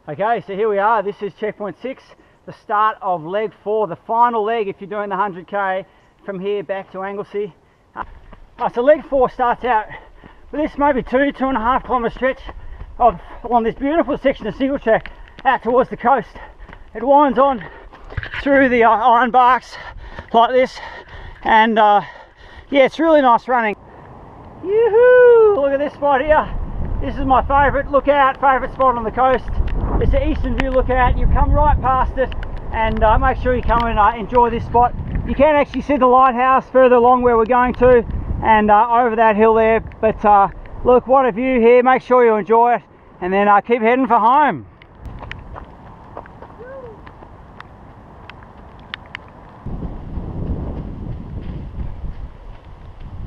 Okay, so here we are. This is checkpoint 6, the start of leg 4, the final leg if you're doing the 100k from here back to Anglesea. So leg 4 starts out with this maybe 2.5 kilometre stretch along this beautiful section of single track out towards the coast. It winds on through the iron barks like this, and yeah, it's really nice running. Yoo-hoo! Look at this spot here. This is my favourite favourite spot on the coast. It's the Eastern View lookout. You come right past it, and make sure you come and enjoy this spot. You can actually see the lighthouse further along where we're going to, and over that hill there. But look, what a view here. Make sure you enjoy it, and then keep heading for home.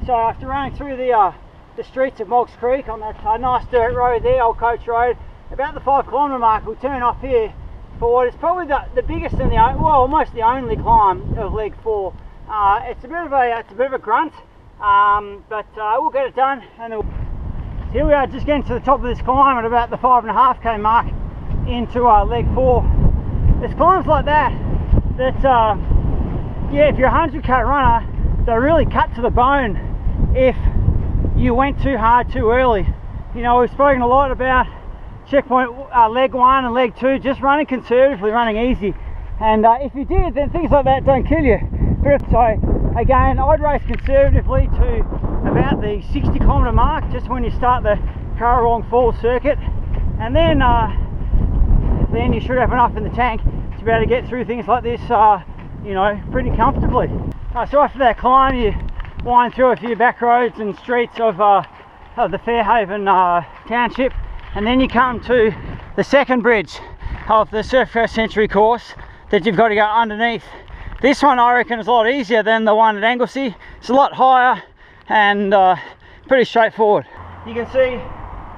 So after running through the streets of Moggs Creek on that nice dirt road there, old coach road, about the 5 kilometre mark, we'll turn off here for what is probably the biggest and almost the only climb of leg 4. It's a bit of a grunt, but we'll get it done. And then here we are, just getting to the top of this climb at about the 5.5k mark into leg 4. There's climbs like that yeah, if you're a 100k runner, they really cut to the bone if you went too hard too early. You know, we've spoken a lot about checkpoint leg 1 and leg 2, just running conservatively, running easy, and if you did, then things like that don't kill you. So again, I'd race conservatively to about the 60 kilometre mark, just when you start the Currawong Falls circuit, and then you should have enough in the tank to be able to get through things like this, you know, pretty comfortably. So after that climb, you wind through a few back roads and streets of the Fairhaven township, and then you come to the second bridge of the Surf Coast Century course that you've got to go underneath. This one, I reckon, is a lot easier than the one at Anglesea. It's a lot higher and pretty straightforward. You can see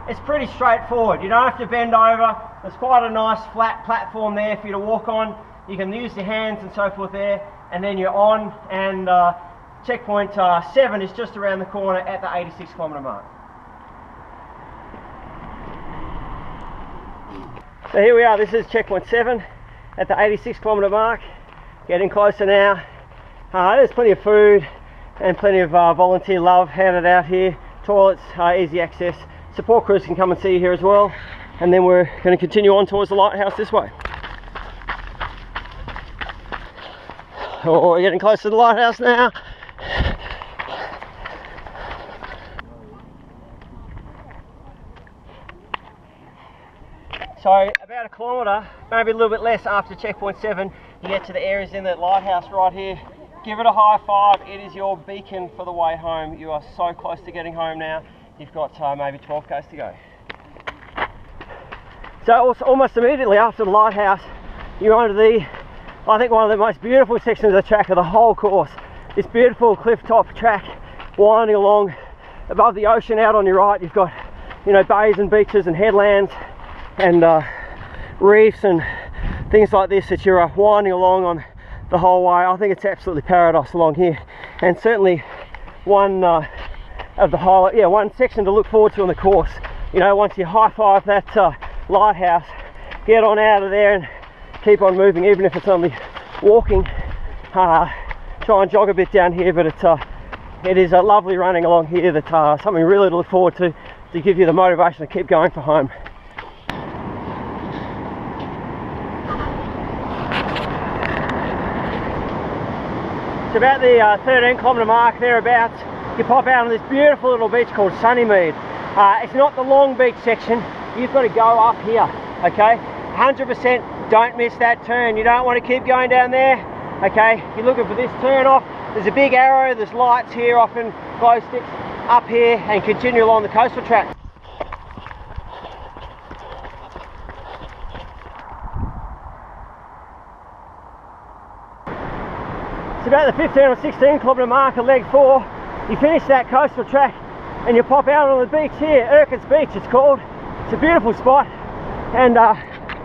it's pretty straightforward. You don't have to bend over. There's quite a nice flat platform there for you to walk on. You can use your hands and so forth there, and then you're on, and checkpoint 7 is just around the corner at the 86 kilometre mark. So here we are, this is checkpoint 7 at the 86 kilometre mark. Getting closer now. There's plenty of food and plenty of volunteer love handed out here. Toilets, easy access. Support crews can come and see you here as well. And then we're going to continue on towards the lighthouse this way. Oh, we're getting close to the lighthouse now. So about a kilometre, maybe a little bit less after checkpoint 7, you get to the areas in the lighthouse right here. Give it a high five. It is your beacon for the way home. You are so close to getting home now. You've got maybe 12 k's to go. So almost immediately after the lighthouse, you're onto I think one of the most beautiful sections of the track of the whole course. This beautiful cliff top track winding along above the ocean. Out on your right, you've got, you know, bays and beaches and headlands and reefs and things like this that you're winding along on the whole way. I think it's absolutely paradise along here, and certainly one of the highlight, yeah, one section to look forward to on the course. You know, once you high five that lighthouse, get on out of there and keep on moving, even if it's only walking. Try and jog a bit down here, but it is a lovely running along here. That's something really to look forward to give you the motivation to keep going for home. It's about the 13 kilometre mark thereabouts. You pop out on this beautiful little beach called Sunnymead. It's not the long beach section. You've got to go up here, okay? 100% don't miss that turn. You don't want to keep going down there, okay? You're looking for this turn off. There's a big arrow, there's lights here, often glow sticks up here, and continue along the coastal track. It's about the 15 or 16 kilometre mark of leg 4. You finish that coastal track and you pop out on the beach here, Urquhart's Beach it's called. It's a beautiful spot, and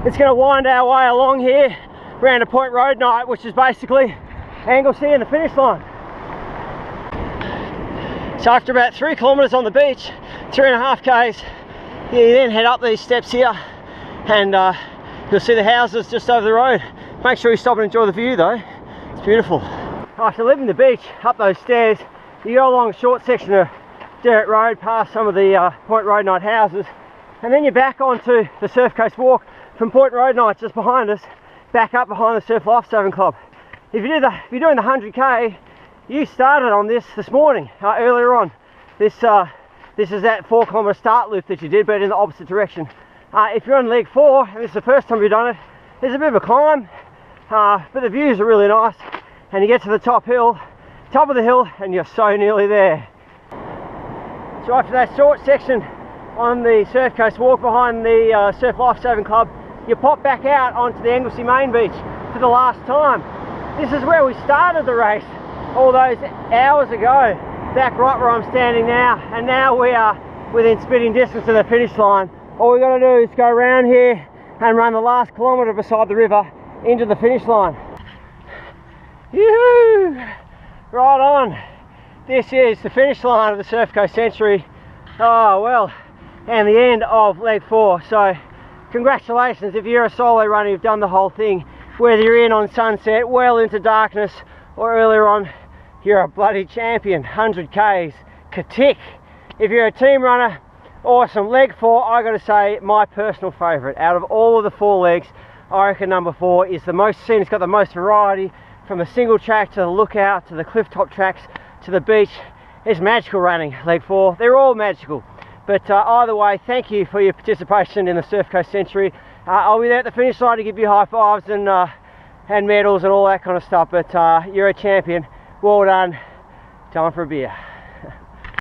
it's going to wind our way along here around a Point Road night, which is basically Anglesea and the finish line. So after about 3 kilometres on the beach, 3.5 k's, you then head up these steps here, and You'll see the houses just over the road. Make sure you stop and enjoy the view though. It's beautiful. After leaving the beach, up those stairs, you go along a short section of dirt road past some of the Point Road Night houses, and then you're back onto the Surf Coast Walk from Point Road Night just behind us, back up behind the Surf Lifesaving Club. If you're doing the 100k, you started on this morning, earlier on. This is that 4 kilometre start loop that you did, but in the opposite direction. If you're on leg 4, and this is the first time you've done it, there's a bit of a climb, but the views are really nice, and you get to the top of the hill, and you're so nearly there. So after that short section on the Surf Coast Walk behind the Surf Lifesaving Club, you pop back out onto the Anglesea main beach for the last time. This is where we started the race all those hours ago, back right where I'm standing now, and now we are within spitting distance of the finish line. All we got to do is go around here and run the last kilometre beside the river into the finish line. Yoo-hoo! Right on. This is the finish line of the Surf Coast Century. Oh well, and the end of leg 4. So congratulations if you're a solo runner, you've done the whole thing. Whether you're in on sunset, well into darkness, or earlier on, you're a bloody champion. 100k's, ka-tick. If you're a team runner, awesome. Leg 4, I gotta say, my personal favourite. Out of all of the 4 legs, I reckon number 4 is the most seen. It's got the most variety, from the single track to the lookout to the cliff top tracks to the beach. It's magical running, leg 4. They're all magical. But either way, thank you for your participation in the Surf Coast Century. I'll be there at the finish line to give you high fives and medals and all that kind of stuff. But you're a champion. Well done. Time for a beer.